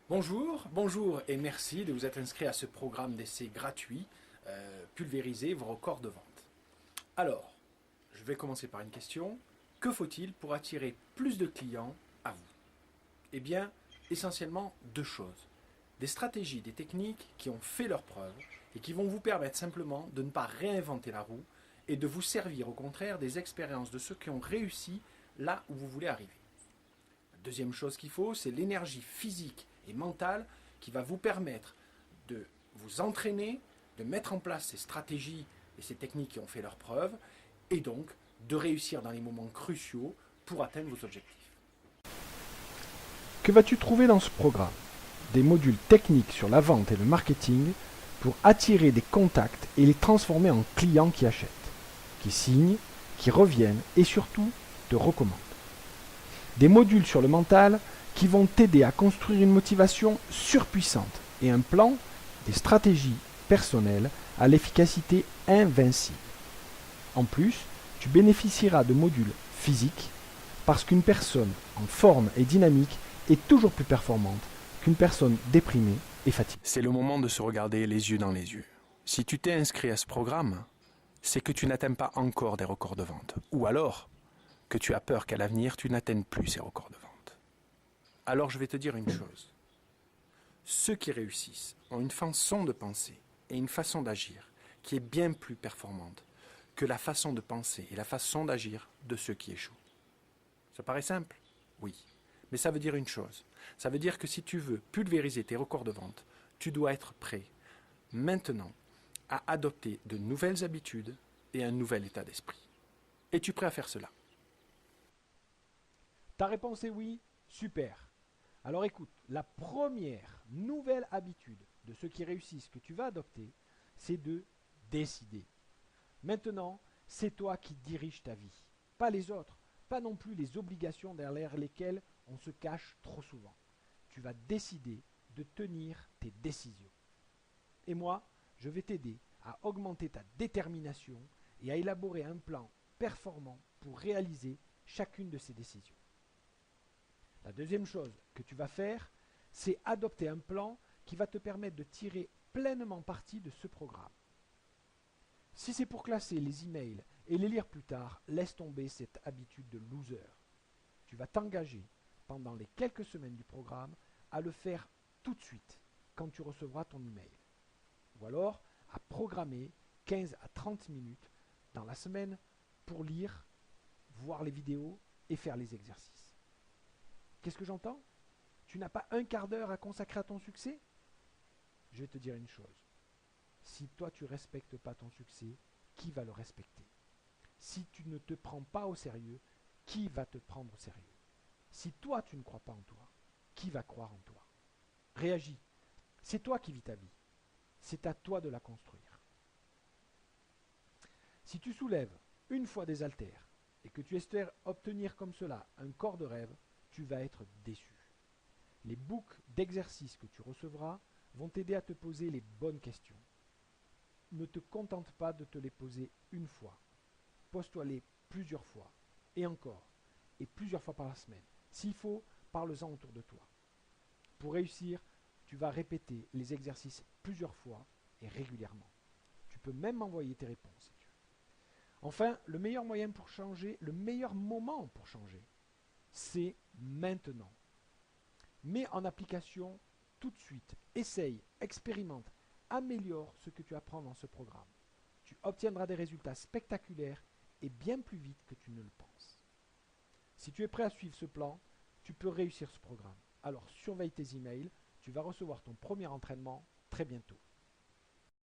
Bonjour et merci de vous être inscrit à ce programme d'essai gratuit, Pulvériser vos records de vente. Alors, je vais commencer par une question. Que faut-il pour attirer plus de clients à vous? Eh bien, essentiellement deux choses. Des stratégies, des techniques qui ont fait leurs preuves et qui vont vous permettre simplement de ne pas réinventer la roue et de vous servir au contraire des expériences de ceux qui ont réussi là où vous voulez arriver. La deuxième chose qu'il faut, c'est l'énergie physique et mentale qui va vous permettre de vous entraîner, de mettre en place ces stratégies et ces techniques qui ont fait leurs preuves, et donc de réussir dans les moments cruciaux pour atteindre vos objectifs. Que vas-tu trouver dans ce programme? Des modules techniques sur la vente et le marketing pour attirer des contacts et les transformer en clients qui achètent, qui signent, qui reviennent et surtout te recommandent. Des modules sur le mental qui vont t'aider à construire une motivation surpuissante et un plan, des stratégies personnelles à l'efficacité invincible. En plus, tu bénéficieras de modules physiques parce qu'une personne en forme et dynamique est toujours plus performante qu'une personne déprimée et fatiguée. C'est le moment de se regarder les yeux dans les yeux. Si tu t'es inscrit à ce programme, c'est que tu n'atteins pas encore des records de vente. Ou alors que tu as peur qu'à l'avenir, tu n'atteignes plus ces records de vente. Alors je vais te dire une chose. Ceux qui réussissent ont une façon de penser et une façon d'agir qui est bien plus performante que la façon de penser et la façon d'agir de ceux qui échouent. Ça paraît simple? Oui. Mais ça veut dire une chose. Ça veut dire que si tu veux pulvériser tes records de vente, tu dois être prêt maintenant à adopter de nouvelles habitudes et un nouvel état d'esprit. Es-tu prêt à faire cela? Ta réponse est oui? Super. Alors écoute, la première nouvelle habitude de ceux qui réussissent que tu vas adopter, c'est de décider. Maintenant, c'est toi qui diriges ta vie, pas les autres, pas non plus les obligations derrière lesquelles on se cache trop souvent. Tu vas décider de tenir tes décisions. Et moi, je vais t'aider à augmenter ta détermination et à élaborer un plan performant pour réaliser chacune de ces décisions. La deuxième chose que tu vas faire, c'est adopter un plan qui va te permettre de tirer pleinement parti de ce programme. Si c'est pour classer les emails et les lire plus tard, laisse tomber cette habitude de loser. Tu vas t'engager pendant les quelques semaines du programme à le faire tout de suite quand tu recevras ton email. Ou alors à programmer 15 à 30 minutes dans la semaine pour lire, voir les vidéos et faire les exercices. Qu'est-ce que j'entends? Tu n'as pas un quart d'heure à consacrer à ton succès? Je vais te dire une chose. Si toi tu ne respectes pas ton succès, qui va le respecter? Si tu ne te prends pas au sérieux, qui va te prendre au sérieux? Si toi tu ne crois pas en toi, qui va croire en toi? Réagis. C'est toi qui vis ta vie. C'est à toi de la construire. Si tu soulèves une fois des haltères et que tu espères obtenir comme cela un corps de rêve, tu vas être déçu. Les books d'exercices que tu recevras vont t'aider à te poser les bonnes questions. Ne te contente pas de te les poser une fois. Pose-toi-les plusieurs fois, et encore, et plusieurs fois par la semaine. S'il faut, parle-en autour de toi. Pour réussir, tu vas répéter les exercices plusieurs fois et régulièrement. Tu peux même m'envoyer tes réponses si tu veux. Enfin, le meilleur moyen pour changer, le meilleur moment pour changer, c'est maintenant. Mets en application tout de suite. Essaye, expérimente, améliore ce que tu apprends dans ce programme. Tu obtiendras des résultats spectaculaires et bien plus vite que tu ne le penses. Si tu es prêt à suivre ce plan, tu peux réussir ce programme. Alors surveille tes emails, tu vas recevoir ton premier entraînement très bientôt.